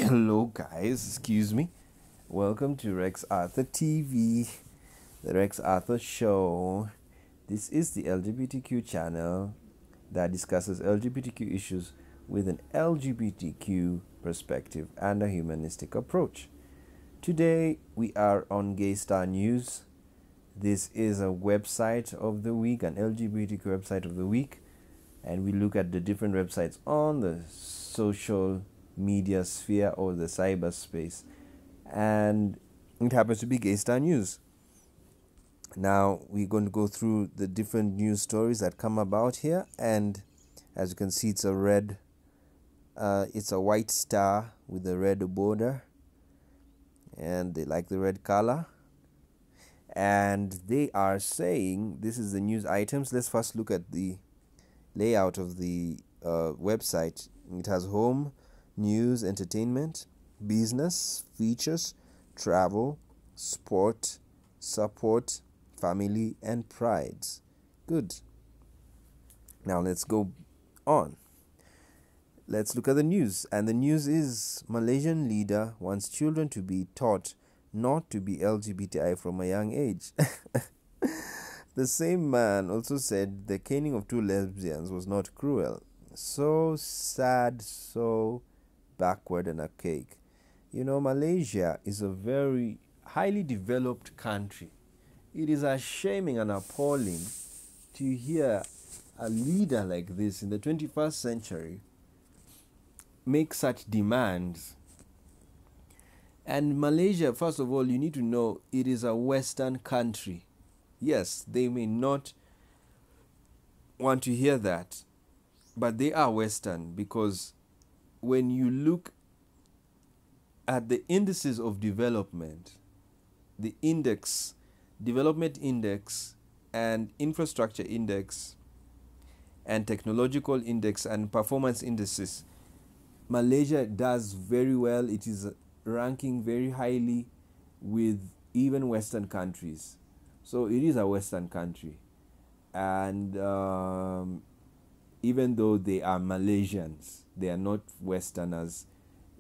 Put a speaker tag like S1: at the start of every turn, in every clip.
S1: Hello, guys. Excuse me. Welcome to Rex Arthur TV, the Rex Arthur Show. This is the LGBTQ channel that discusses LGBTQ issues with an LGBTQ perspective and a humanistic approach. Today, we are on Gaystar News. This is a website of the week, an LGBTQ website of the week, and we look at the different websites on the social media sphere or the cyberspace, and it happens to be Gaystar News. Now we're going to go through the different news stories that come about here, and as you can see, it's a white star with a red border, and they like the red color, and they are saying this is the news items. Let's first look at the layout of the website. It has home, news, entertainment, business, features, travel, sport, support, family, and prides. Good. Now let's go on. Let's look at the news. And the news is Malaysian leader wants children to be taught not to be LGBTI from a young age. The same man also said the caning of two lesbians was not cruel. So sad, so backward and archaic. You know, Malaysia is a very highly developed country. It is shaming and appalling to hear a leader like this in the 21st century make such demands. And Malaysia, first of all, you need to know it is a Western country. Yes, they may not want to hear that, but they are Western, because when you look at the indices of development, the index, development index and infrastructure index and technological index and performance indices, Malaysia does very well. It is ranking very highly with even Western countries. So it is a Western country. And even though they are Malaysians, they are not Westerners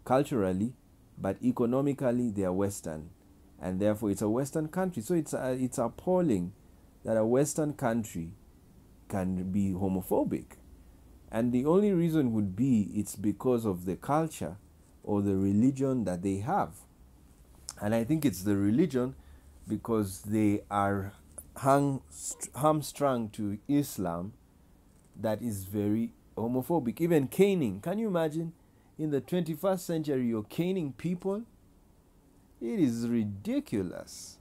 S1: culturally, but economically they are Western, and therefore it's a Western country. So it's appalling that a Western country can be homophobic, and the only reason would be it's because of the culture or the religion that they have. And I think it's the religion, because they are hamstrung to Islam, that is very homophobic. Even caning. Can you imagine? In the 21st century, you're caning people? It is ridiculous.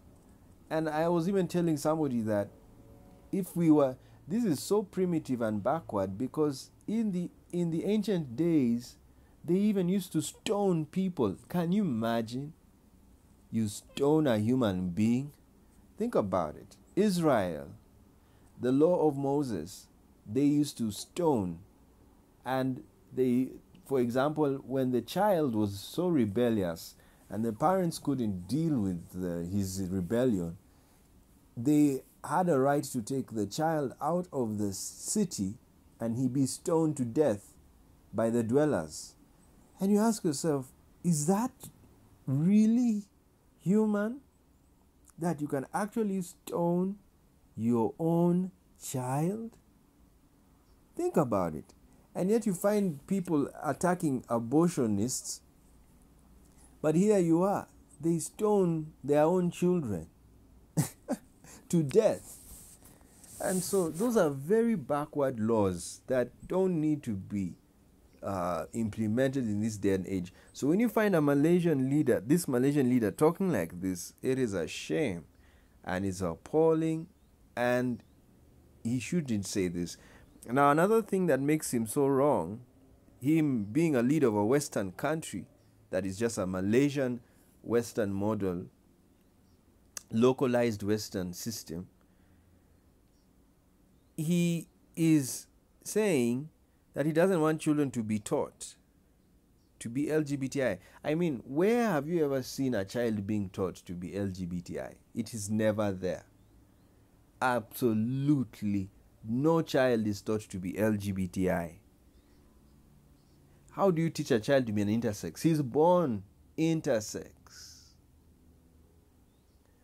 S1: And I was even telling somebody that this is so primitive and backward, because in the ancient days, they even used to stone people. Can you imagine? You stone a human being? Think about it. Israel, the law of Moses, they used to stone. And for example, when the child was so rebellious and the parents couldn't deal with his rebellion, they had a right to take the child out of the city and he be stoned to death by the dwellers. And you ask yourself, is that really human? That you can actually stone your own child? Think about it. And yet you find people attacking abortionists, but here you are, they stone their own children to death. And so those are very backward laws that don't need to be implemented in this day and age. So when you find this Malaysian leader talking like this, it is a shame and it's appalling, and he shouldn't say this. Now, another thing that makes him so wrong, him being a leader of a Western country that is just a Malaysian Western model, localized Western system, he is saying that he doesn't want children to be taught to be LGBTI. I mean, where have you ever seen a child being taught to be LGBTI? It is never there. Absolutely no child is taught to be LGBTI. How do you teach a child to be an intersex? He's born intersex.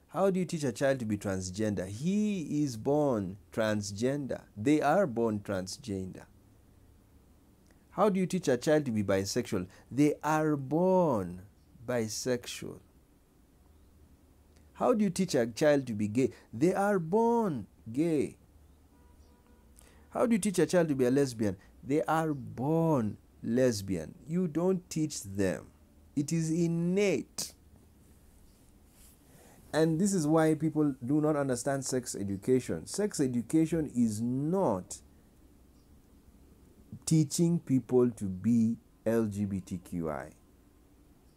S1: How do you teach a child to be transgender? He is born transgender. They are born transgender. How do you teach a child to be bisexual? They are born bisexual. How do you teach a child to be gay? They are born gay. How do you teach a child to be a lesbian? They are born lesbian. You don't teach them. It is innate. And this is why people do not understand sex education. Sex education is not teaching people to be LGBTQI.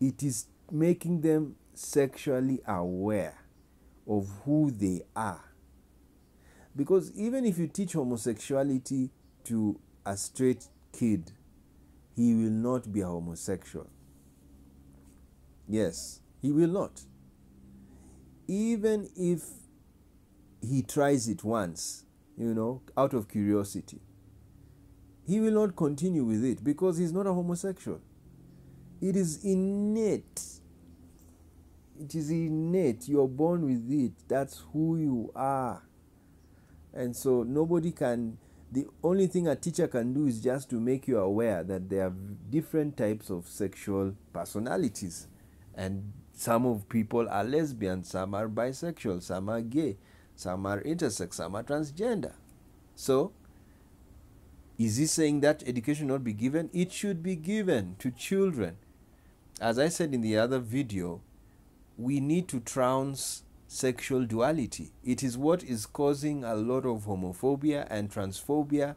S1: It is making them sexually aware of who they are. Because even if you teach homosexuality to a straight kid, he will not be a homosexual. Yes, he will not. Even if he tries it once, out of curiosity, he will not continue with it because he's not a homosexual. It is innate. It is innate. You're born with it. That's who you are. And so the only thing a teacher can do is just to make you aware that there are different types of sexual personalities. And some of people are lesbian, some are bisexual, some are gay, some are intersex, some are transgender. So, is he saying that education not be given? It should be given to children. As I said in the other video, we need to trounce sexual duality. It is what is causing a lot of homophobia and transphobia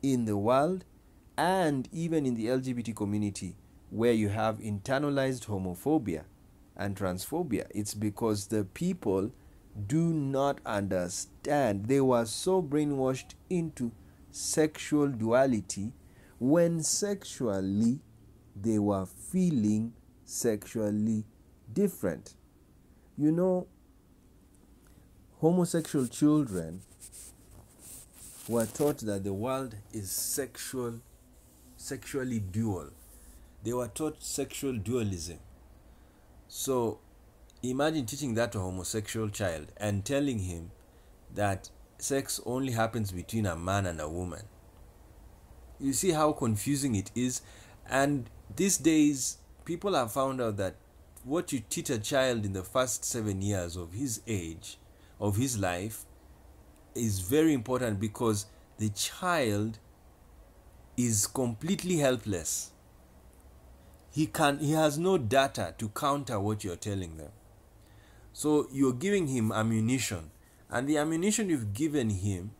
S1: in the world, and even in the LGBT community, where you have internalized homophobia and transphobia. It's because the people do not understand. They were so brainwashed into sexual duality when sexually they were feeling sexually different. Homosexual children were taught that the world is sexually dual. They were taught sexual dualism. So imagine teaching that to a homosexual child and telling him that sex only happens between a man and a woman. You see how confusing it is? And these days, people have found out that what you teach a child in the first 7 years of his age, of his life, is very important, because the child is completely helpless. He has no data to counter what you're telling them. So you're giving him ammunition, and the ammunition you've given him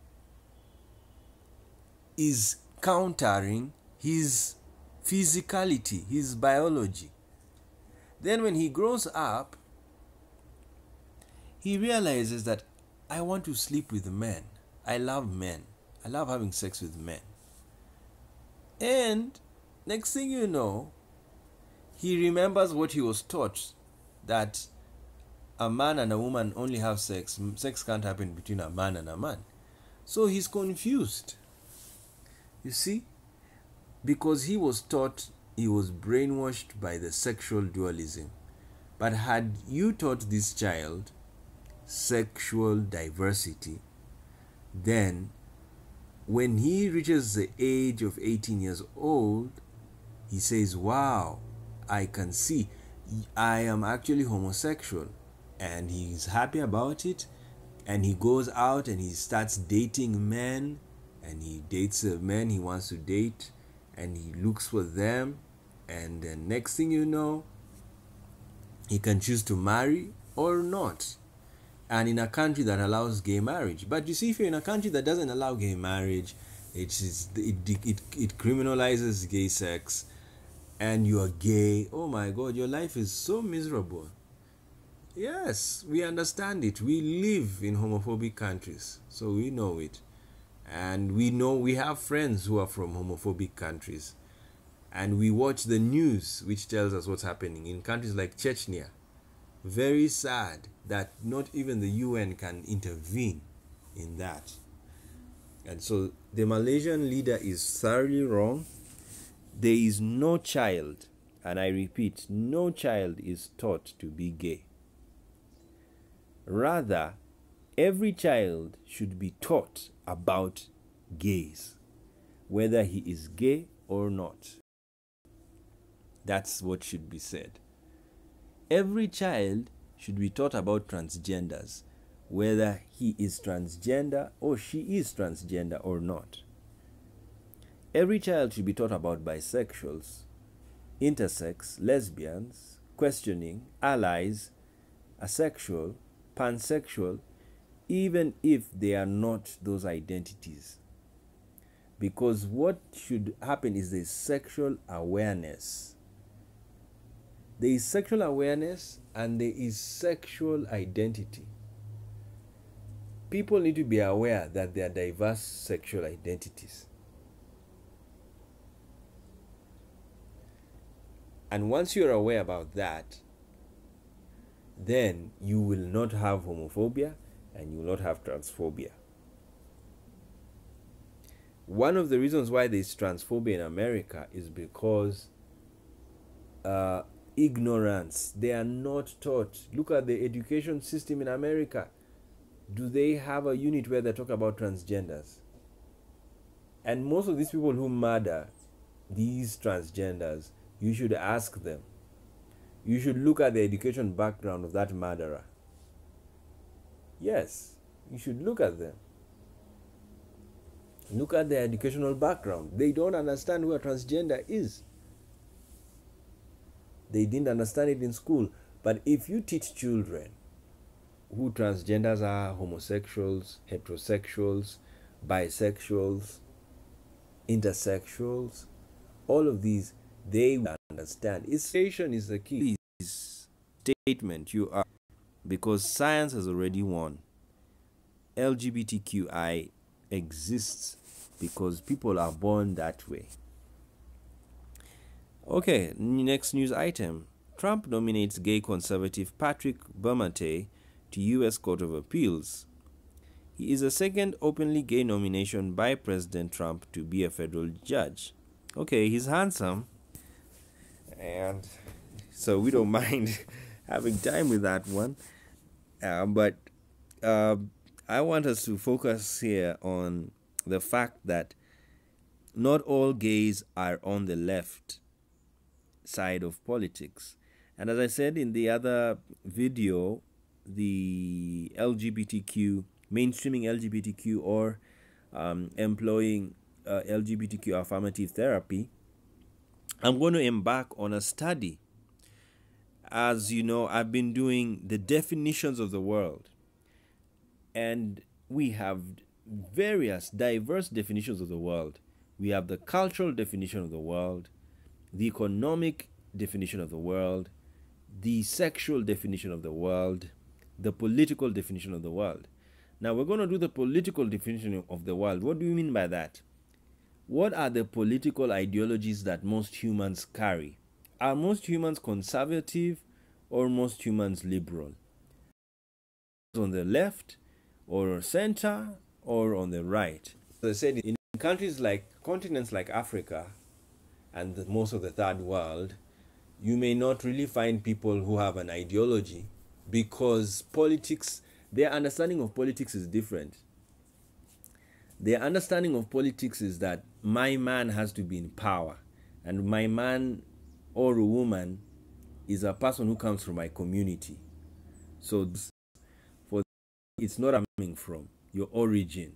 S1: is countering his physicality, his biology. Then when he grows up, he realizes that I want to sleep with men. I love men. I love having sex with men. And next thing you know, he remembers what he was taught, that a man and a woman only have sex. Sex can't happen between a man and a man. So he's confused. You see? Because he was taught, he was brainwashed by the sexual dualism. But had you taught this child sexual diversity, then when he reaches the age of 18 years old, he says, wow, I can see I am actually homosexual. And he's happy about it. And he goes out and he starts dating men. And he dates the men he wants to date. And he looks for them. And then next thing you know, he can choose to marry or not. And in a country that allows gay marriage. But you see, if you're in a country that doesn't allow gay marriage, it criminalizes gay sex, and you are gay, oh my God, your life is so miserable. Yes, we understand it. We live in homophobic countries, so we know it. And we know we have friends who are from homophobic countries. And we watch the news, which tells us what's happening in countries like Chechnya. Very sad that not even the UN can intervene in that. And so the Malaysian leader is thoroughly wrong. there is no child, and I repeat, no child is taught to be gay. Rather, every child should be taught about gays, whether he is gay or not. That's what should be said. Every child should be taught about transgenders, whether he is transgender or she is transgender or not. Every child should be taught about bisexuals, intersex, lesbians, questioning, allies, asexual, pansexual, even if they are not those identities. Because what should happen is the sexual awareness. There is sexual awareness and there is sexual identity. People need to be aware that there are diverse sexual identities. And once you're aware about that, then you will not have homophobia and you will not have transphobia. One of the reasons why there is transphobia in America is because ignorance. They are not taught. Look at the education system in America. Do they have a unit where they talk about transgenders? And most of these people who murder these transgenders, you should ask them. You should look at the education background of that murderer. Yes, you should look at them. Look at their educational background. They don't understand who a transgender is. They didn't understand it in school. But if you teach children who transgenders are, homosexuals, heterosexuals, bisexuals, intersexuals, all of these, they will understand. Education is the key. This statement you are, because science has already won. LGBTQI exists because people are born that way. Okay, next news item. Trump nominates gay conservative Patrick Bermate to U.S. Court of Appeals. He is the second openly gay nomination by President Trump to be a federal judge. Okay, he's handsome, and so we don't mind having time with that one. But I want us to focus here on the fact that not all gays are on the left side of politics. And as I said in the other video, the LGBTQ, mainstreaming LGBTQ or employing LGBTQ affirmative therapy, I'm going to embark on a study. As you know, I've been doing the definitions of the world. And we have various diverse definitions of the world. We have the cultural definition of the world, the economic definition of the world, the sexual definition of the world, the political definition of the world. Now we're going to do the political definition of the world. What do you mean by that? What are the political ideologies that most humans carry? Are most humans conservative or most humans liberal? On the left or center or on the right? As I said, in countries like continents like Africa and most of the third world, you may not really find people who have an ideology because politics, their understanding of politics is different. Their understanding of politics is that my man has to be in power, and my man or a woman is a person who comes from my community. So for it's not coming from your origin.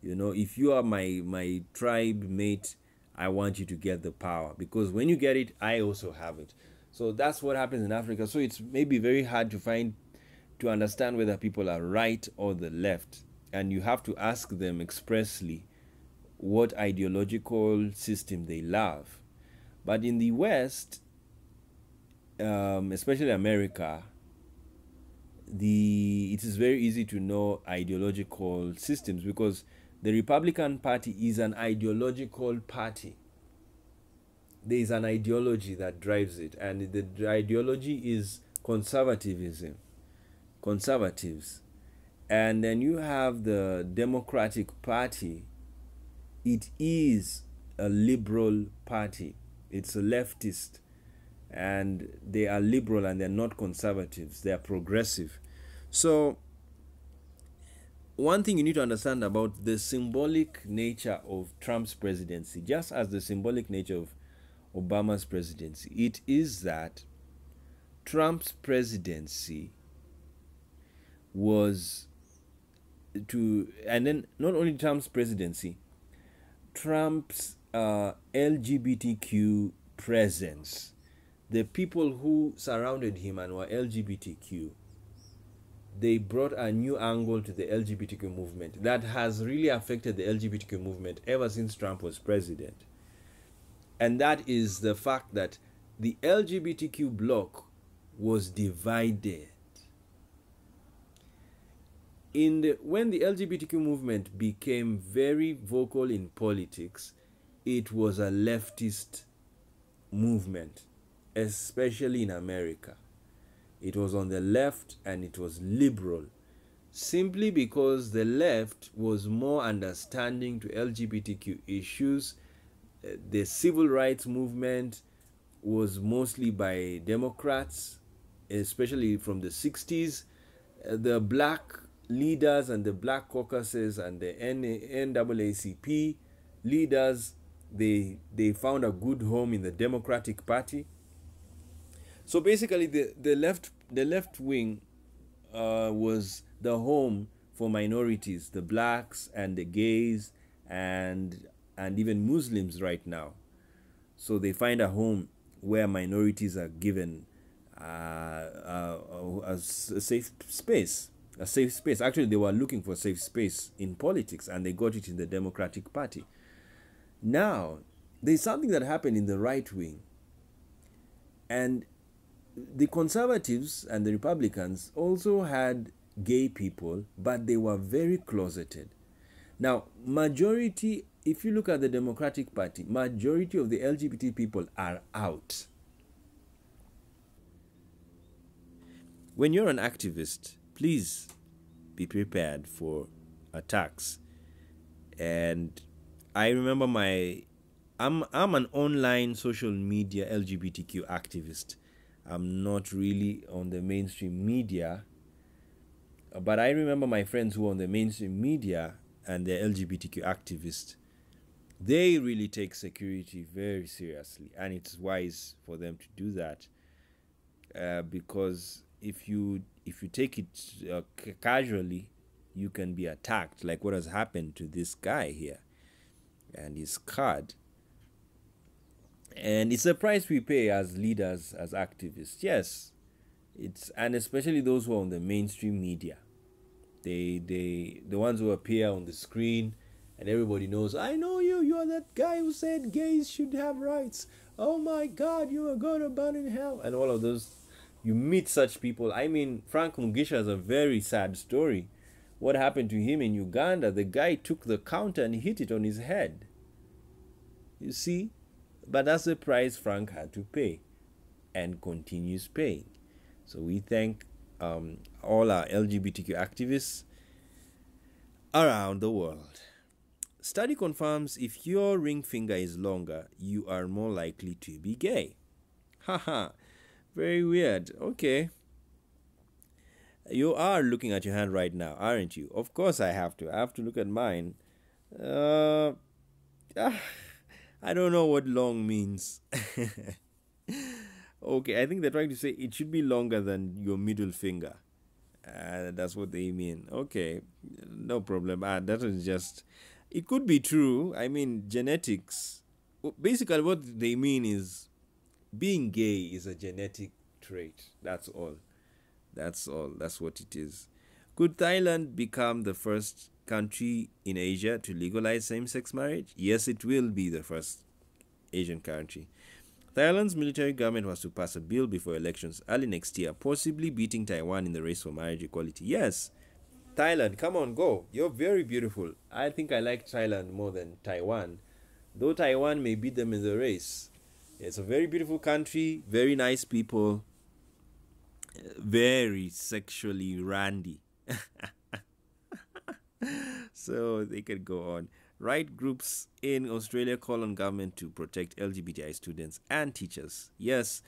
S1: You know, if you are my tribe mate, I want you to get the power, because when you get it, I also have it. So that's what happens in Africa. So it's maybe very hard to understand whether people are right or the left. And you have to ask them expressly what ideological system they love. But in the West, especially America, it is very easy to know ideological systems because the Republican Party is an ideological party. There is an ideology that drives it, and the ideology is conservatism, conservatives. And then you have the Democratic Party. It is a liberal party. It's a leftist, and they are liberal and they're not conservatives. They are progressive. So one thing you need to understand about the symbolic nature of Trump's presidency, just as the symbolic nature of Obama's presidency, it is that Trump's presidency was and then not only Trump's presidency, Trump's LGBTQ presence, the people who surrounded him and were LGBTQ, they brought a new angle to the LGBTQ movement that has really affected the LGBTQ movement ever since Trump was president. And that is the fact that the LGBTQ bloc was divided. When the LGBTQ movement became very vocal in politics, it was a leftist movement, especially in America. It was on the left and it was liberal, simply because the left was more understanding to LGBTQ issues. The civil rights movement was mostly by Democrats, especially from the 60s. The black leaders and the black caucuses and the NAACP leaders, they found a good home in the Democratic Party. So basically, the left wing was the home for minorities, the blacks and the gays and even Muslims right now. So they find a home where minorities are given a safe space. A safe space. Actually, they were looking for safe space in politics, and they got it in the Democratic Party. Now, there's something that happened in the right wing, and the conservatives and the Republicans also had gay people, but they were very closeted. Now, majority, if you look at the Democratic Party, majority of the LGBT people are out. When you're an activist, please be prepared for attacks. And I remember I'm an online social media LGBTQ activist. I'm not really on the mainstream media, but I remember my friends who are on the mainstream media and they're LGBTQ activists. They really take security very seriously, and it's wise for them to do that, because if you take it casually, you can be attacked, like what has happened to this guy here and his card. And it's a price we pay as leaders, as activists. Yes, and especially those who are on the mainstream media. The ones who appear on the screen and everybody knows, I know you are that guy who said gays should have rights. Oh my God, you are going to burn in hell. And all of those, you meet such people. I mean, Frank Mugisha is a very sad story. What happened to him in Uganda? The guy took the counter and hit it on his head. You see? But that's the price Frank had to pay and continues paying. So we thank all our LGBTQ activists around the world. Study confirms if your ring finger is longer, you are more likely to be gay. Haha, very weird. Okay. You are looking at your hand right now, aren't you? Of course I have to. I have to look at mine. I don't know what long means. Okay, I think they're trying to say it should be longer than your middle finger. That's what they mean. Okay, no problem. That is just... It could be true. I mean, genetics... Basically, what they mean is being gay is a genetic trait. That's all. That's all. That's what it is. Could Thailand become the first country in Asia to legalize same-sex marriage? Yes, it will be the first Asian country. Thailand's military government was to pass a bill before elections early next year, possibly beating Taiwan in the race for marriage equality. Yes, Thailand, come on, go. You're very beautiful. I think I like Thailand more than Taiwan, though Taiwan may beat them in the race. It's a very beautiful country, very nice people, very sexually randy. So they can go on. Right groups in Australia call on government to protect LGBTI students and teachers. Yes,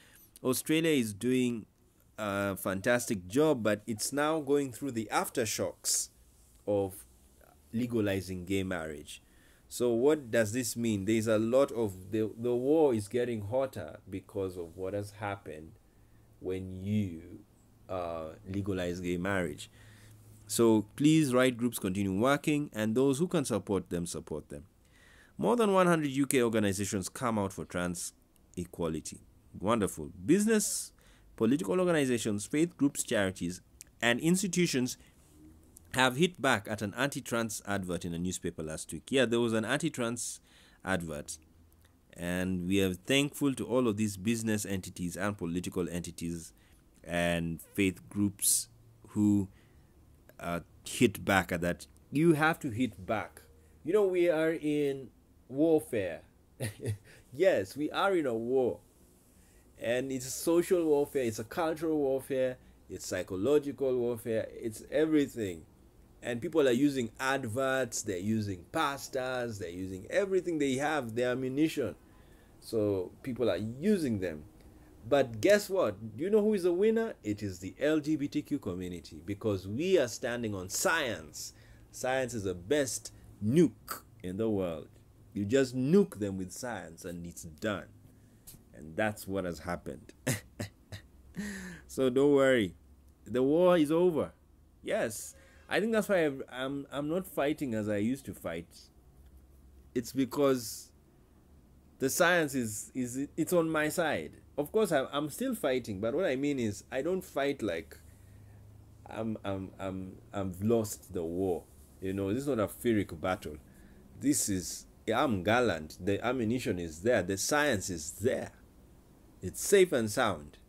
S1: Australia is doing a fantastic job, but it's now going through the aftershocks of legalizing gay marriage. So what does this mean? There's a lot of the war is getting hotter because of what has happened when you legalize gay marriage. So please, right groups continue working, and those who can support them, support them. More than 100 UK organizations come out for trans equality. Wonderful. Business, political organizations, faith groups, charities, and institutions have hit back at an anti-trans advert in a newspaper last week. Yeah, there was an anti-trans advert, and we are thankful to all of these business entities and political entities and faith groups who hit back at that. You have to hit back. You know, we are in warfare. Yes, we are in a war. And it's social warfare, it's a cultural warfare, it's psychological warfare, it's everything. And people are using adverts, they're using pastors, they're using everything they have, their ammunition. So people are using them. But guess what? Do you know who is the winner? It is the LGBTQ community, because we are standing on science. Science is the best nuke in the world. You just nuke them with science and it's done. And that's what has happened. So don't worry. The war is over. Yes. I think that's why I'm not fighting as I used to fight. It's because the science it's on my side. Of course, I'm still fighting, but what I mean is I don't fight like I've lost the war. You know, this is not a Pyrrhic battle. This is, I'm gallant. The ammunition is there. The science is there. It's safe and sound.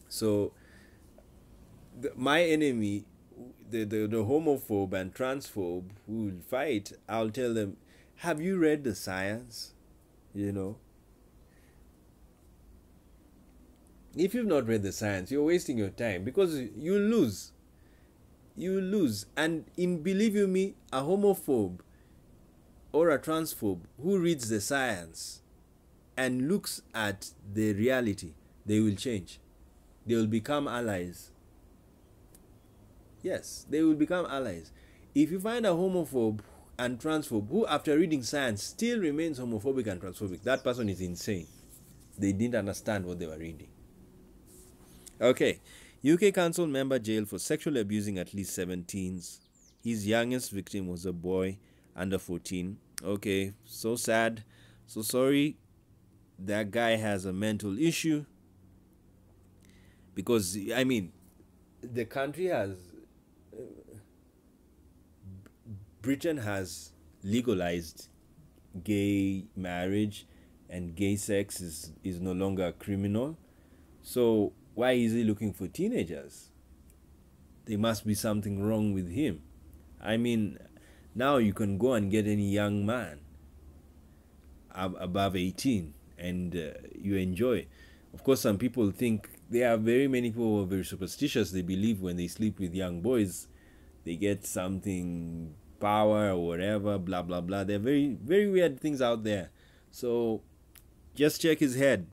S1: So my enemy, the homophobe and transphobe who will fight, I'll tell them, have you read the science? You know, if you've not read the science, you're wasting your time, because you lose. You lose. And believe you me, a homophobe or a transphobe who reads the science and looks at the reality, they will change. They will become allies. Yes, they will become allies. If you find a homophobe and transphobe who, after reading science, still remains homophobic and transphobic, that person is insane. They didn't understand what they were reading. Okay. UK council member jailed for sexually abusing at least 7 teens. His youngest victim was a boy under 14. Okay, so sad. So sorry. That guy has a mental issue. Because, I mean, the country has... Britain has legalized gay marriage, and gay sex is no longer criminal. So why is he looking for teenagers? There must be something wrong with him. I mean, now you can go and get any young man above 18 and you enjoy. Of course, some people think, there are very many people who are very superstitious. They believe when they sleep with young boys, they get something, power or whatever, blah, blah, blah. There are very, very weird things out there. So just check his head.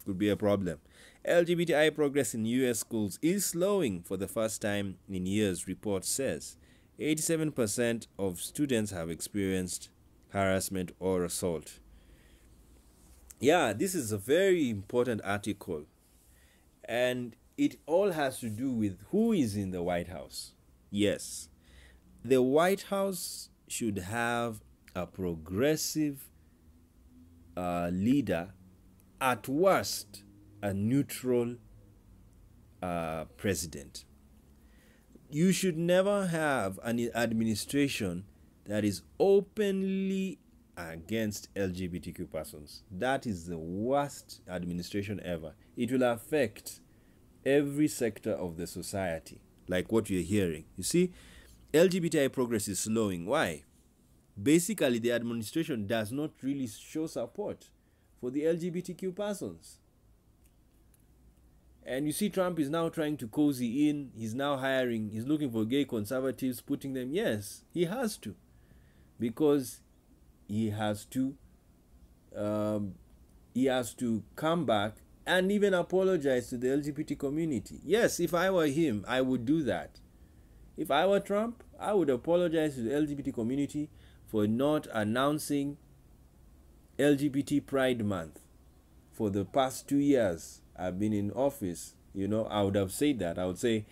S1: Could be a problem. LGBTI progress in US schools is slowing for the first time in years, report says. 87% of students have experienced harassment or assault. Yeah, this is a very important article. And it all has to do with who is in the White House. Yes, the White House should have a progressive leader, at worst, a neutral president. You should never have an administration that is openly against LGBTQ persons. That is the worst administration ever. It will affect every sector of the society, like what you're hearing. You see, LGBTI progress is slowing. Why? Basically, the administration does not really show support for the LGBTQ persons. And you see, Trump is now trying to cozy in. He's now hiring, he's looking for gay conservatives, putting them, yes, he has to. because he has to come back and even apologize to the LGBT community. Yes, if I were him, I would do that. If I were Trump, I would apologize to the LGBT community for not announcing LGBT Pride Month. For the past 2 years I've been in office, I would have said that. I would say,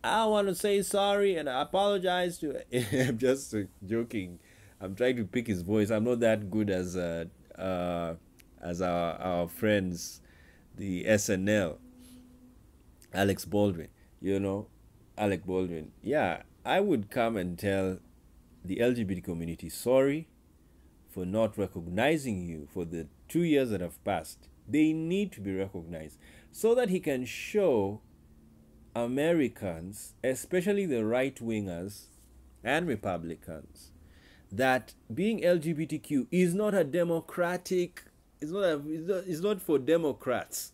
S1: I want to say sorry and I apologize to. I'm just joking. I'm trying to pick his voice. I'm not that good as our friends, the SNL, Alex Baldwin. Alec Baldwin. Yeah, I would come and tell the LGBT community sorry for not recognizing you for the 2 years that have passed. They need to be recognized so that he can show Americans, especially the right-wingers and Republicans, that being LGBTQ is not a democratic, it's not for Democrats.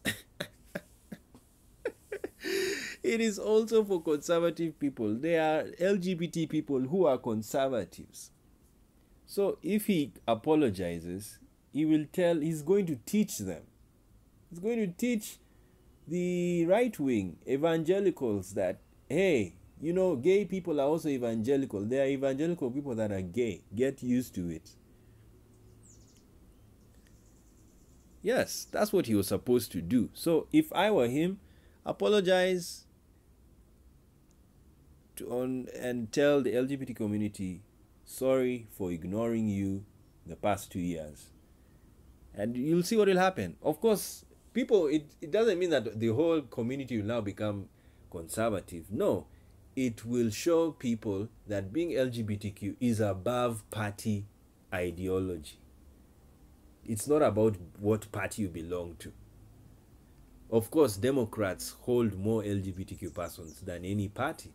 S1: It is also for conservative people. There are LGBT people who are conservatives. So if he apologizes, he's going to teach them. He's going to teach the right-wing evangelicals that, hey, gay people are also evangelical. There are evangelical people that are gay. Get used to it. Yes, that's what he was supposed to do. So if I were him, apologize and tell the LGBT community, sorry for ignoring you the past 2 years. And you'll see what will happen. Of course, people, it doesn't mean that the whole community will now become conservative. No, it will show people that being LGBTQ is above party ideology. It's not about what party you belong to. Of course, Democrats hold more LGBTQ persons than any party.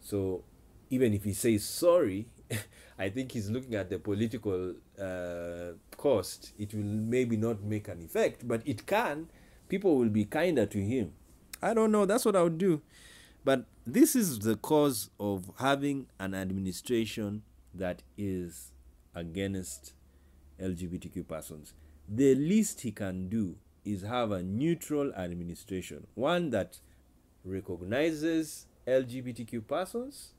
S1: So even if he says sorry, I think he's looking at the political cost. It will maybe not make an effect, but it can. People will be kinder to him. I don't know. That's what I would do. But this is the cause of having an administration that is against LGBTQ persons. The least he can do is have a neutral administration, one that recognizes LGBTQ persons,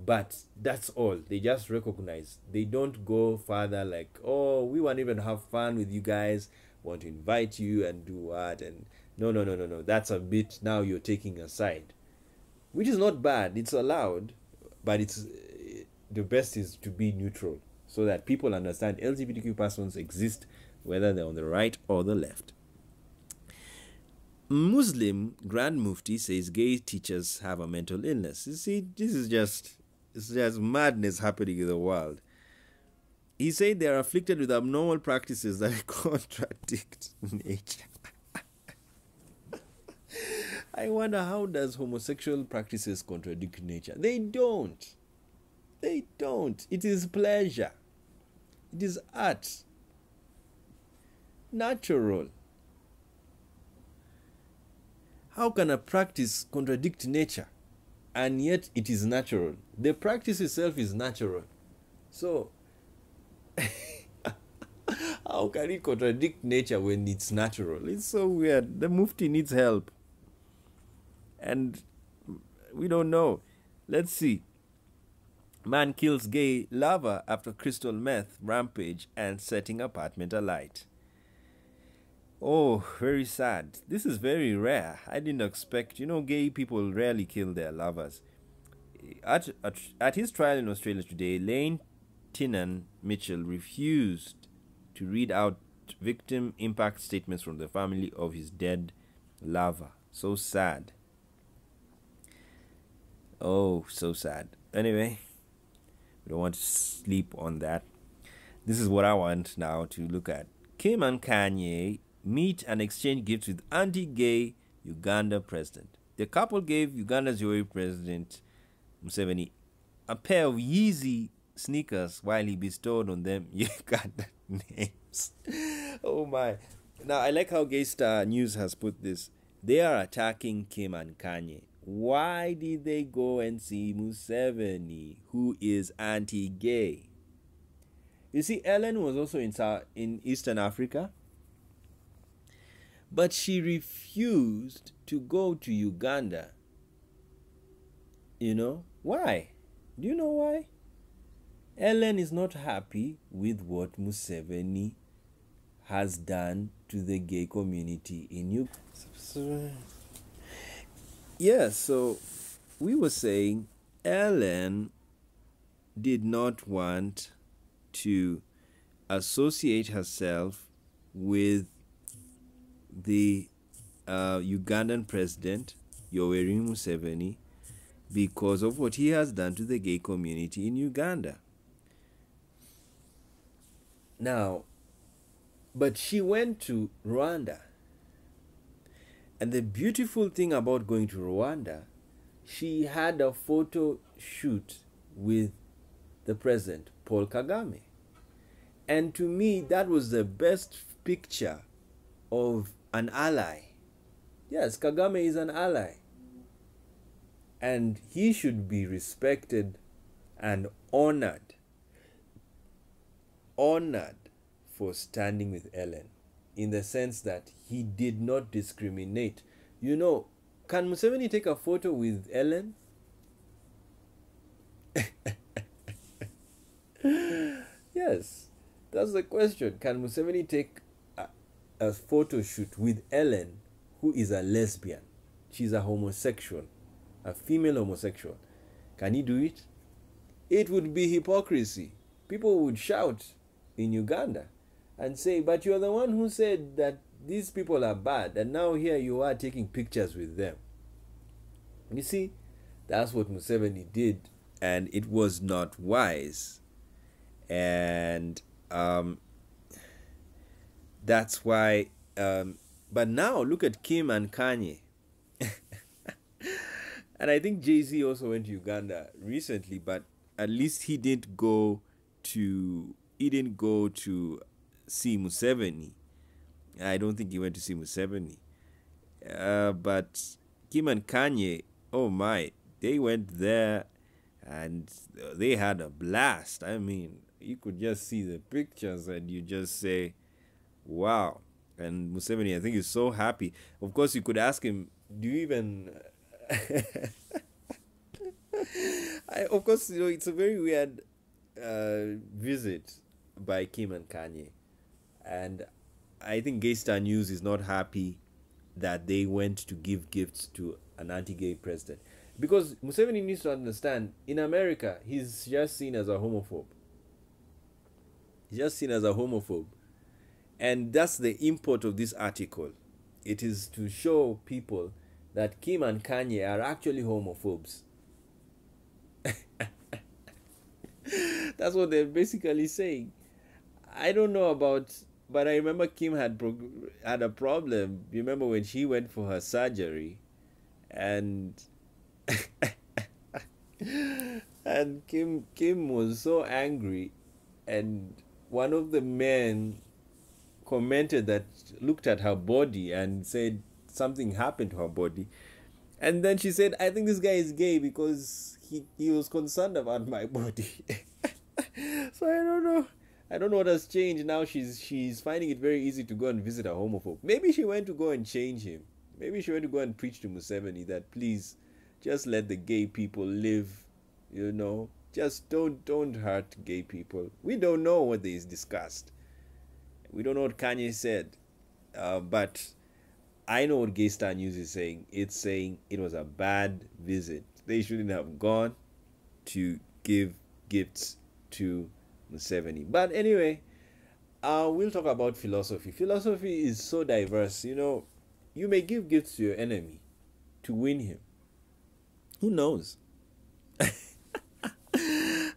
S1: but that's all. They just recognize. They don't go further like, oh, we want to even have fun with you guys, want to invite you and do what, and no. That's a bit, now you're taking a side, which is not bad. It's allowed, but it's the best is to be neutral so that people understand LGBTQ persons exist, whether they're on the right or the left. Muslim Grand Mufti says gay teachers have a mental illness. You see, it's just madness happening in the world. He said they are afflicted with abnormal practices that contradict nature. I wonder, how does homosexual practices contradict nature? They don't. They don't. It is pleasure. It is art. Natural. How can a practice contradict nature? And yet it is natural. The practice itself is natural. So, how can it contradict nature when it's natural? It's so weird. The Mufti needs help. And we don't know. Let's see. Man kills gay lover after crystal meth rampage and setting apartment alight. Oh, very sad. This is very rare. I didn't expect. Gay people rarely kill their lovers. At his trial in Australia today, Lane Tinan Mitchell refused to read out victim impact statements from the family of his dead lover. So sad. Oh, so sad. Anyway, we don't want to sleep on that. This is what I want now to look at. Kim and Kanye meet and exchange gifts with anti-gay Uganda president. The couple gave Uganda's Yoweri President Museveni a pair of Yeezy sneakers while he bestowed on them Uganda names. Oh my. Now, I like how Gaystar News has put this. They are attacking Kim and Kanye. why did they go and see Museveni, who is anti-gay? You see, Ellen was also in Eastern Africa, but she refused to go to Uganda. You know, why? Do you know why? Ellen is not happy with what Museveni has done to the gay community in Uganda. Yeah, so we were saying Ellen did not want to associate herself with the Ugandan president, Yoweri Museveni, because of what he has done to the gay community in Uganda. Now, but she went to Rwanda. And the beautiful thing about going to Rwanda, she had a photo shoot with the president, Paul Kagame. And to me, that was the best picture of an ally. Yes, Kagame is an ally. And he should be respected and honored. Honored for standing with Ellen, in the sense that he did not discriminate. You know, can Museveni take a photo with Ellen? Yes, that's the question. Can Museveni take a photo shoot with Ellen, who is a lesbian? She's a homosexual, a female homosexual. Can he do it? It would be hypocrisy. People would shout in Uganda and say, but you're the one who said that these people are bad, and now here you are taking pictures with them. You see, that's what Museveni did, and it was not wise. And that's why, but now look at Kim and Kanye. And I think Jay-Z also went to Uganda recently, but at least he didn't go to see Museveni. I don't think he went to see Museveni. But Kim and Kanye, oh my, they went there and they had a blast. I mean, you could just see the pictures and you just say, wow. And Museveni, I think, is so happy. Of course, you could ask him, do you even... of course, you know, it's a very weird visit by Kim and Kanye. And I think Gaystar News is not happy that they went to give gifts to an anti-gay president. Because Museveni needs to understand, in America, he's just seen as a homophobe. He's just seen as a homophobe. And that's the import of this article. It is to show people that Kim and Kanye are actually homophobes. That's what they're basically saying. I don't know about, but I remember Kim had a problem. You remember when she went for her surgery, and and Kim was so angry, and one of the men commented that, looked at her body and said something happened to her body, and then she said, I think this guy is gay because he was concerned about my body. So I don't know what has changed now. She's finding it very easy to go and visit a homophobe. Maybe she went to go and change him. Maybe she went to go and preach to Museveni that, please, just let the gay people live, you know. Just don't hurt gay people. We don't know what is discussed. We don't know what Kanye said. But I know what Gaystar News is saying. It's saying it was a bad visit. They shouldn't have gone to give gifts to Museveni. But anyway, we'll talk about philosophy. Philosophy is so diverse. You know, you may give gifts to your enemy to win him. Who knows?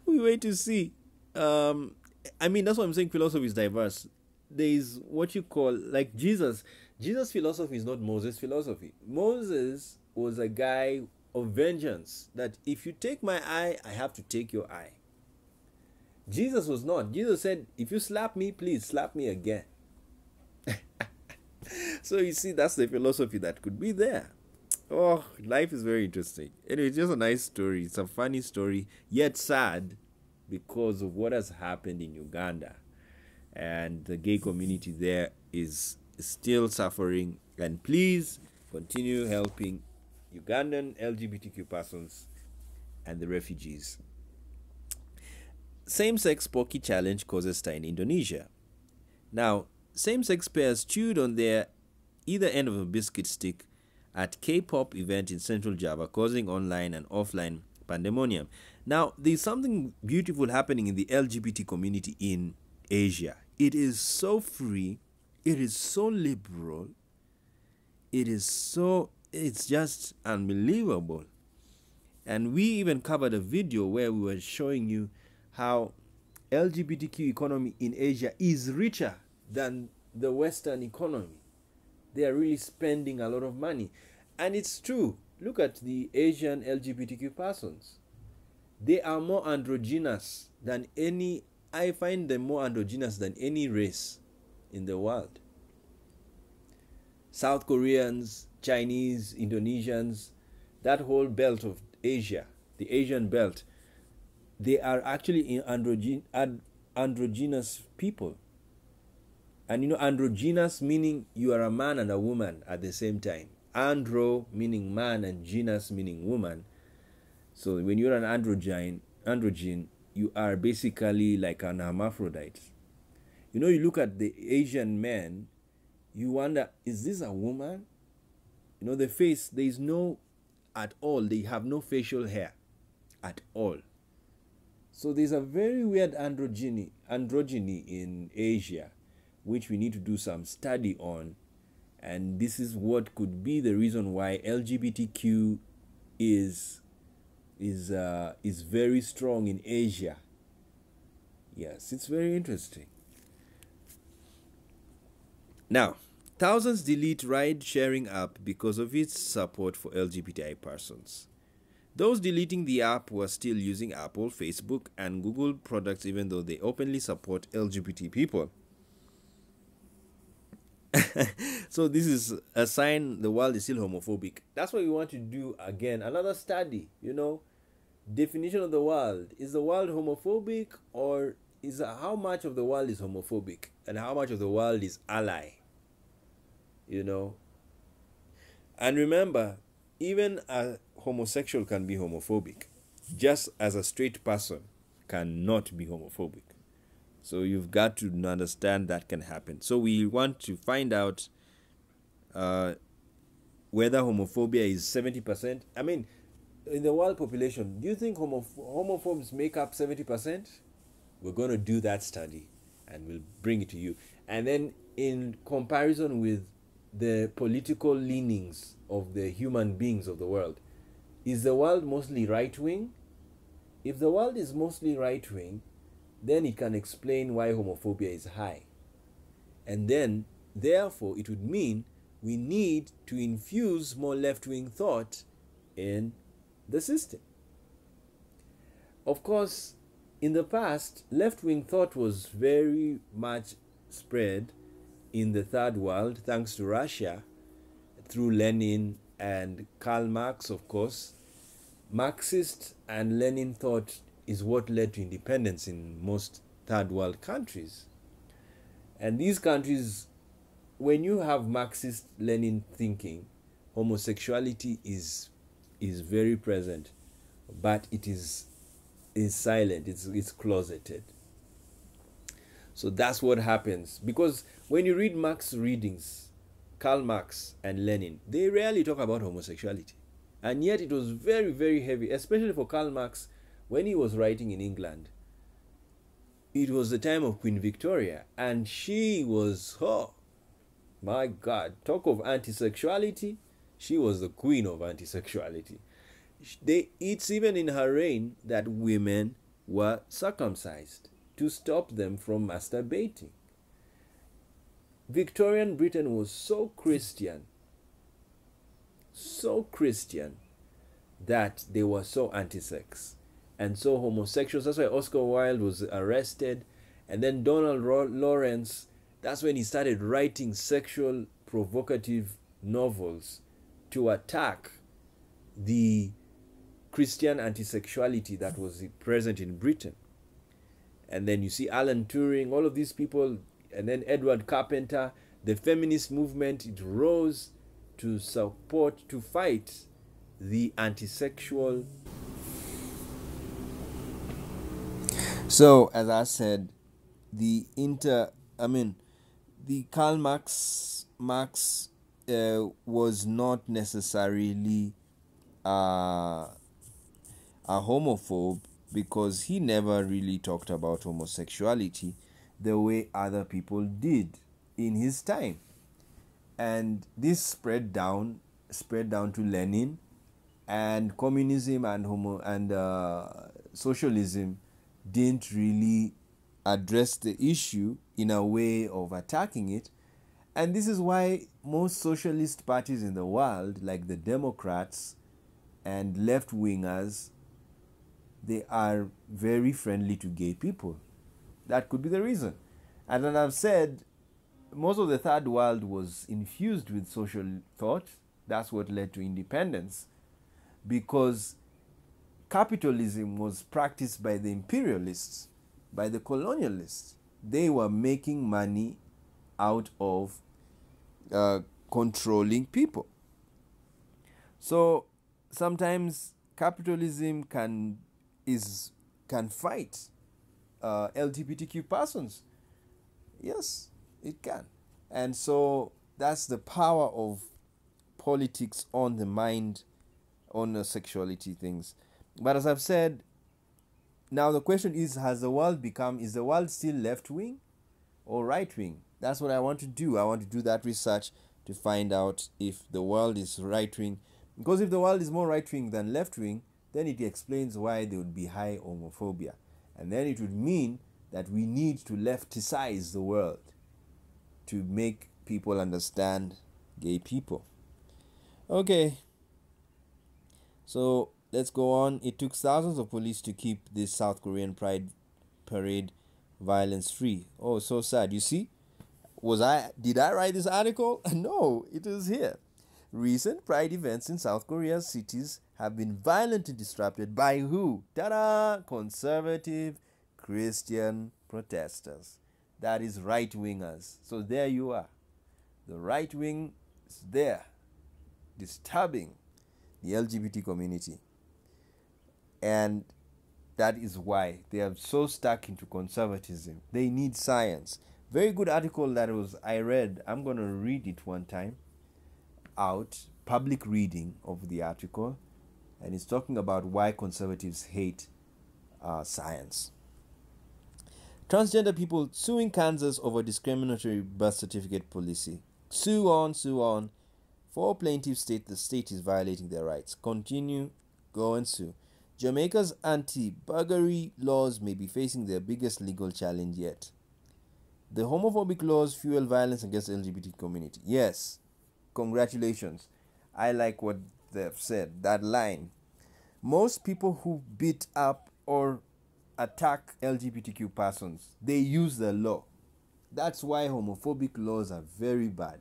S1: We wait to see. I mean, that's what I'm saying. Philosophy is diverse. There is what you call, like Jesus. Jesus' philosophy is not Moses' philosophy. Moses was a guy of vengeance. That if you take my eye, I have to take your eye. Jesus was not. Jesus said, if you slap me, please slap me again. So you see, that's the philosophy that could be there. Oh, life is very interesting. Anyway, it's just a nice story. It's a funny story, yet sad because of what has happened in Uganda. And the gay community there is still suffering. And please continue helping Ugandan LGBTQ persons and the refugees. Same-sex Pocky challenge causes stir in Indonesia. Now, same-sex pairs chewed on their either end of a biscuit stick at K-pop event in central Java, causing online and offline pandemonium. Now, there's something beautiful happening in the LGBT community in Asia. It is so free, it is so liberal, it's just unbelievable. And we even covered a video where we were showing you how LGBTQ economy in Asia is richer than the Western economy. They are really spending a lot of money. And it's true. Look at the Asian LGBTQ persons. They are more androgynous than any, I find them more androgynous than any race in the world. South Koreans, Chinese, Indonesians, that whole belt of Asia, the Asian belt, they are actually androgynous people. And you know, androgynous meaning you are a man and a woman at the same time. Andro meaning man and genus meaning woman. So when you're an androgen, you are basically like an hermaphrodite. You know, you look at the Asian men, you wonder, is this a woman? You know, the face, there is no at all. They have no facial hair at all. So there's a very weird androgyny in Asia, which we need to do some study on. And this is what could be the reason why LGBTQ is very strong in Asia. Yes, it's very interesting. Now, thousands delete ride-sharing app because of its support for LGBTI persons. Those deleting the app were still using Apple, Facebook, and Google products even though they openly support LGBT people. So this is a sign the world is still homophobic. That's why we want to do, again, another study, you know. Definition of the world. Is the world homophobic, or is how much of the world is homophobic and how much of the world is ally? You know. And remember, even a homosexual can be homophobic, just as a straight person cannot be homophobic. So you've got to understand that can happen. So we want to find out whether homophobia is 70%. I mean, in the world population, do you think homophobes make up 70%? We're going to do that study and we'll bring it to you. And then in comparison with the political leanings of the human beings of the world, is the world mostly right-wing? If the world is mostly right-wing, then it can explain why homophobia is high. And then, therefore, it would mean we need to infuse more left-wing thought in the system. Of course, in the past, left-wing thought was very much spread in the third world, thanks to Russia, through Lenin and Karl Marx, of course. Marxist and Lenin thought is what led to independence in most third world countries. And these countries, when you have Marxist Lenin thinking, homosexuality is very present, but it is silent, it's closeted. So that's what happens. Because when you read Marx readings, Karl Marx and Lenin, they rarely talk about homosexuality. And yet it was very, very heavy, especially for Karl Marx when he was writing in England. It was the time of Queen Victoria, and she was, oh my God, talk of anti-sexuality. She was the queen of anti-sexuality. It's even in her reign that women were circumcised to stop them from masturbating. Victorian Britain was so Christian that they were so anti-sex and so homosexuals. That's why Oscar Wilde was arrested. And then Donald Lawrence, that's when he started writing sexual provocative novels to attack the Christian anti-sexuality that was present in Britain. And then you see Alan Turing, all of these people, and then Edward Carpenter, the feminist movement, it rose to support, to fight the anti-sexual. So, as I said, the Karl Marx was not necessarily a homophobe, because he never really talked about homosexuality the way other people did in his time. And this spread down to Lenin, and communism and socialism didn't really address the issue in a way of attacking it. And this is why most socialist parties in the world, like the Democrats and left-wingers, they are very friendly to gay people. That could be the reason. And as I've said, most of the third world was infused with social thought. That's what led to independence, because capitalism was practiced by the imperialists, by the colonialists. They were making money out of controlling people. So sometimes capitalism can fight LGBTQ persons. Yes, it can. And so that's the power of politics on the mind, on the sexuality things. But as I've said, now the question is the world still left-wing or right-wing? That's what I want to do. I want to do that research to find out if the world is right-wing. Because if the world is more right-wing than left-wing, then it explains why there would be high homophobia. And then it would mean that we need to lefticize the world to make people understand gay people. Okay. So let's go on. It took thousands of police to keep this South Korean Pride parade violence free. Oh, so sad. You see? Did I write this article? No, it is here. Recent Pride events in South Korea's cities have been violently disrupted by who? Ta-da! Conservative Christian protesters. That is right-wingers. So there you are. The right wing is there, disturbing the LGBT community. And that is why they are so stuck into conservatism. They need science. Very good article that I read. I'm going to read it one time out, public reading of the article, and it's talking about why conservatives hate science. Transgender people suing Kansas over discriminatory birth certificate policy. Sue on, sue on. 4 plaintiffs state the state is violating their rights. Continue, go and sue. Jamaica's anti-buggery laws may be facing their biggest legal challenge yet. The homophobic laws fuel violence against the LGBT community. Yes, congratulations. I like what they've said, that line. Most people who beat up or attack LGBTQ persons, they use the law. That's why homophobic laws are very bad.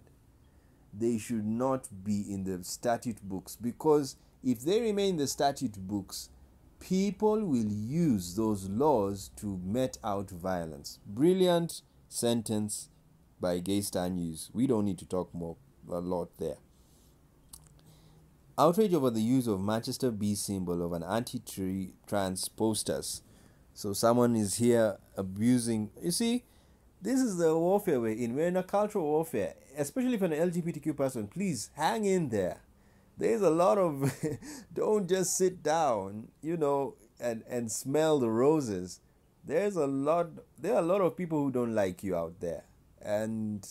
S1: They should not be in the statute books, because if they remain in the statute books, people will use those laws to met out violence. Brilliant sentence by Gaystar News. We don't need to talk a lot there. Outrage over the use of Manchester bee symbol of an anti-trans posters. So someone is here abusing. You see, this is the warfare we're in. We're in a cultural warfare, especially for an LGBTQ person. Please hang in there. There's a lot of don't just sit down, and smell the roses. There are a lot of people who don't like you out there, and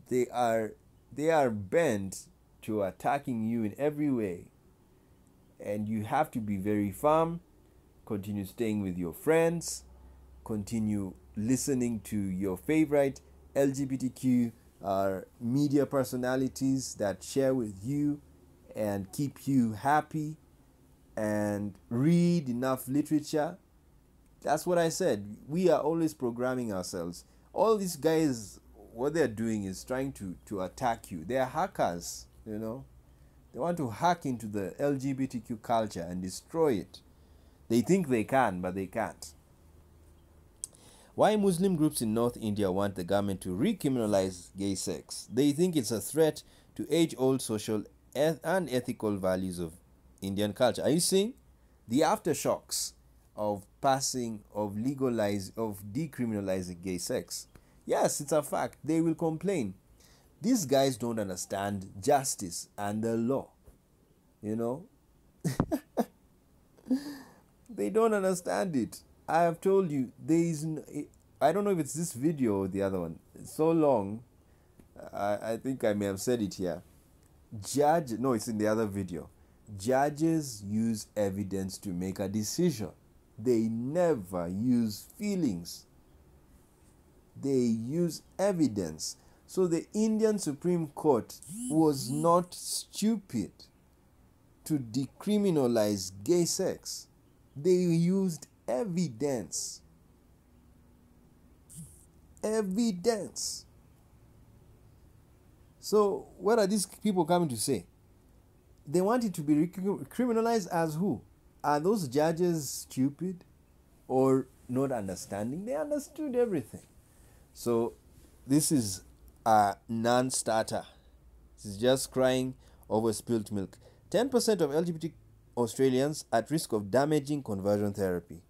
S1: they are bent to attacking you in every way. And you have to be very firm, continue staying with your friends, continue listening to your favorite LGBTQ media personalities that share with you and keep you happy, and read enough literature. That's what I said. We are always programming ourselves. All these guys, what they're doing is trying to attack you. They are hackers, They want to hack into the LGBTQ culture and destroy it. They think they can, but they can't. Why Muslim groups in North India want the government to recriminalize gay sex? They think it's a threat to age-old social and ethical values of Indian culture. Are you seeing the aftershocks of decriminalizing gay sex? Yes, it's a fact. They will complain. These guys don't understand justice and the law. You know? They don't understand it. I have told you, I don't know if it's this video or the other one. It's so long. I think I may have said it here. No, it's in the other video. Judges use evidence to make a decision. They never use feelings. They use evidence. So the Indian Supreme Court was not stupid to decriminalize gay sex. They used evidence. Evidence. So what are these people coming to say? They want it to be criminalized as who? Are those judges stupid or not understanding? They understood everything. So this is a non-starter. This is just crying over spilt milk. 10% of LGBT Australians at risk of damaging conversion therapy.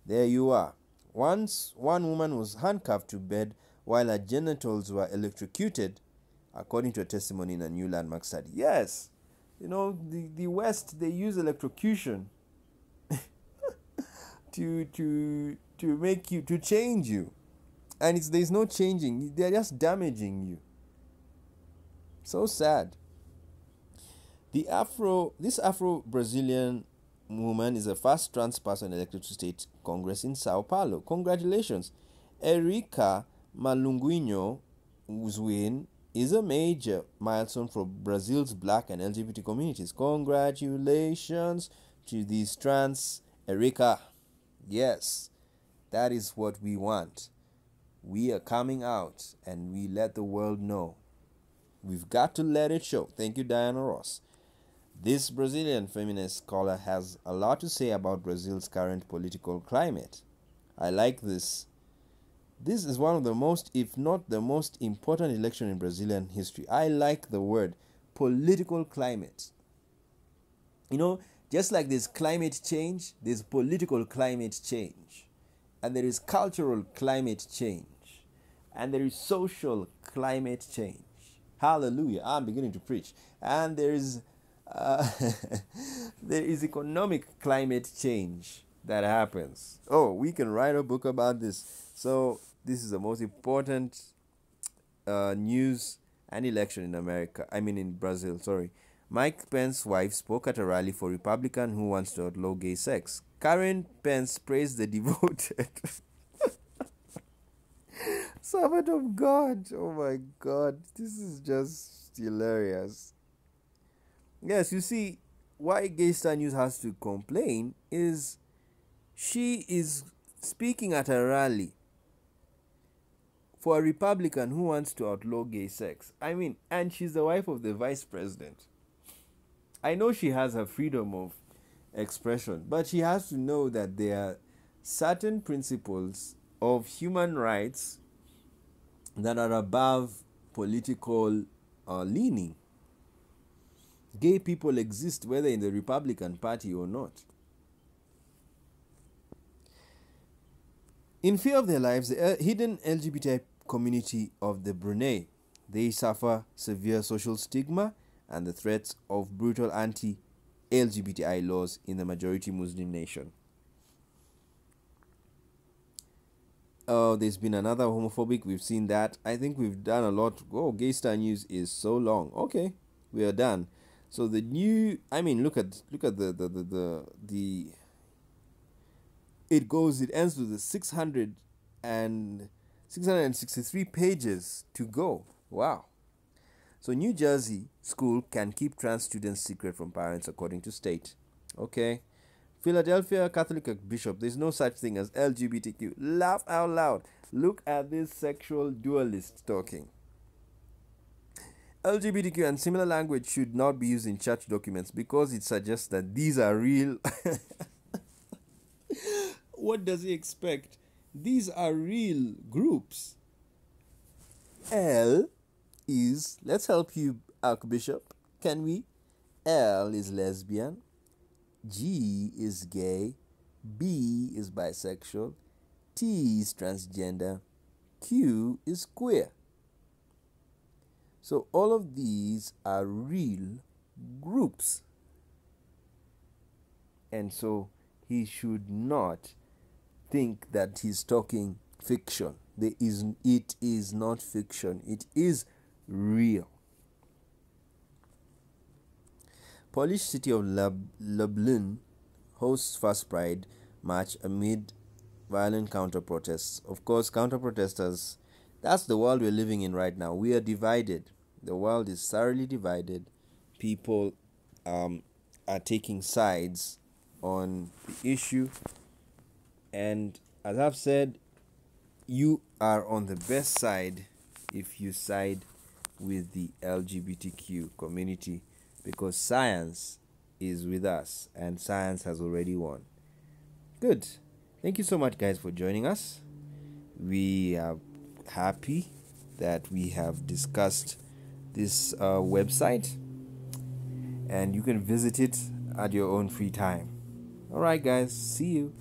S1: There you are. Once one woman was handcuffed to bed while her genitals were electrocuted, according to a testimony in a new landmark study. Yes, you know, the West, they use electrocution to make you, to change you. And there's no changing. They're just damaging you. So sad. This Afro-Brazilian woman is the first trans person elected to state Congress in Sao Paulo. Congratulations. Erika Malunguinho's win is a major milestone for Brazil's black and LGBT communities. Congratulations to these trans Erika. Yes, that is what we want. We are coming out and we let the world know. We've got to let it show. Thank you, Diana Ross. This Brazilian feminist scholar has a lot to say about Brazil's current political climate. I like this. This is one of the most, if not the most important election in Brazilian history. I like the word political climate. You know, just like there's climate change, there's political climate change. And there is cultural climate change. And there is social climate change. Hallelujah. I'm beginning to preach. And there is economic climate change that happens. Oh, we can write a book about this. So this is the most important news and election in America. I mean in Brazil, sorry. Mike Pence's wife spoke at a rally for Republican who wants to outlaw gay sex. Karen Pence praised the devoted servant of God. Oh my God, this is just hilarious. Yes, you see, why Gaystar News has to complain is she is speaking at a rally for a Republican who wants to outlaw gay sex. I mean, and she's the wife of the vice president. I know she has her freedom of expression, but she has to know that there are certain principles of human rights that are above political leaning. Gay people exist whether in the Republican Party or not. In fear of their lives, the hidden LGBT community of the Brunei, they suffer severe social stigma and the threats of brutal anti-LGBTI laws in the majority Muslim nation. Oh, there's been another homophobic. We've seen that. I think we've done a lot. Oh, Gaystar News is so long. Okay, we are done. So the new, I mean, look at the it ends with the 663 pages to go. Wow. So New Jersey school can keep trans students secret from parents according to state. Okay. Philadelphia Catholic Bishop, there's no such thing as LGBTQ. Laugh out loud. Look at this sexual dualist talking. LGBTQ and similar language should not be used in church documents because it suggests that these are real. What does he expect? These are real groups. L is, let's help you, Archbishop. Can we? L is lesbian. G is gay. B is bisexual. T is transgender. Q is queer. So all of these are real groups. And so he should not think that he's talking fiction. It is not fiction. It is real. Polish city of Lublin hosts First Pride March amid violent counter-protests. Of course, counter-protesters, that's the world we're living in right now. We are divided. The world is thoroughly divided. People are taking sides on the issue. And as I've said, you are on the best side if you side with the LGBTQ community, because science is with us and science has already won. Good. Thank you so much, guys, for joining us. We are happy that we have discussed this website, and you can visit it at your own free time. All right, guys. See you.